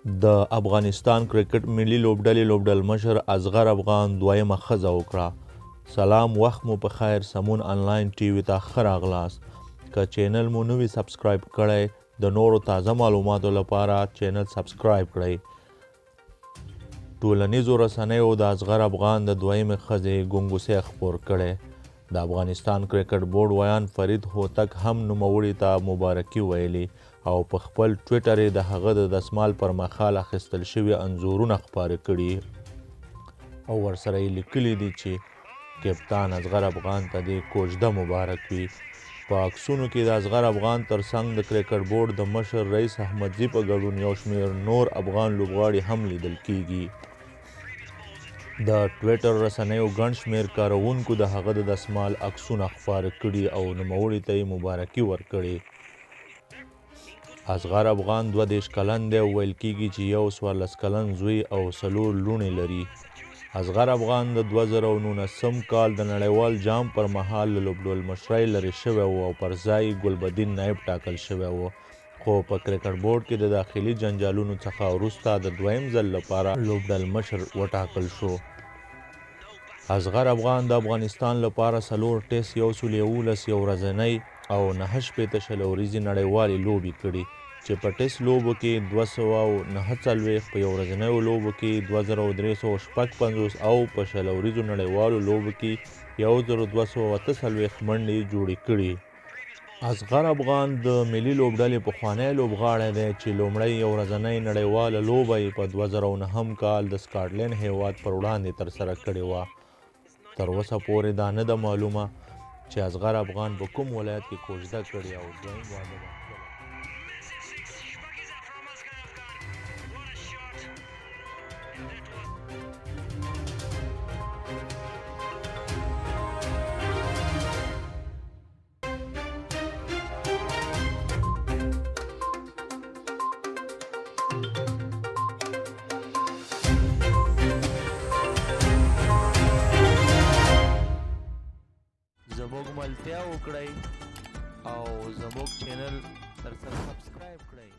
د افغانستان کرکټ ملي لوبډلې لوبډلمشر اصغر افغان دویمه ښځه وکړه. سلام، وخت مو په خیر. سمون آنلاین ټي وي ته ښه راغلاست. که چینل مو نه وي سبسکرایب کړی، د نورو تازه معلوماتو لپاره چینل سبسکرایب کړئ. ټولنیزو رسنیو د اصغر افغان د دویمې ښځې ګنګوسې خپور کړی. د افغانستان کرکټ بورډ ویان فرید هوتک هم نوموړي ته مبارکي ویلي او په خپل ټویټر یې د هغه د دسمال پر مهال اخیستل شوي انځورونه خپاره کړي او ورسره یې لیکلي دي چې کپتان اصغر افغان ته دې کوژده مبارک وي. په عکسونو کې د اصغر افغان ترڅنګ د کرکټ بورډ د مشر رئیس احمدزي په ګډون یو شمېر نور افغان لوبغاړي هم لیدل کیږي. د ټویټر رسنیو ګڼ شمېر کاروونکو د هغه د دسمال عکسونه خپاره کړي او نوموړي ته یې مبارکي ورکړې. اصغر افغان 32 کلن دی او ویل کیږي چې یو 14 کلن زوی او 4 لوڼې لري. اصغر افغان د 2019 کال د نړیوال جام پر مهال له لوبډلمشرۍ لرې شوی و او پر ځای ګلبدین نایب ټاکل شوی و، خو په کرکټ بورډ کې د داخلي جنجالونو څخه وروسته د دویم ځل لپاره لوبډلمشر وټاکل شو. اصغر افغان د افغانستان لپاره 4 ټیسټ، 111 یو ورځنۍ او 9 شل ورځې نړیوالې لوبې کړي چې په ټیسټ لوبو کې 249، په یو ورځنیو لوبو کې 2356 او په شل ورځو نړیوالو لوبو کې 1248 منډې جوړې کړي. اصغر افغان د ملي لوبډلې پخوانی لوبغاړی دی چې لومړی یو ورځنۍ نړیواله لوبه یې په 2009 کال د سکاټلند هیواد پر وړاندې ترسره کړې وه. تر اوسه پورې دا نه ده معلومه چې اصغر افغان په کوم ولایت کې کوژده کړې او دویم واده به زموږ ملتیا وکړئ او زموږ چینل تر سره سبسکرایب کړئ.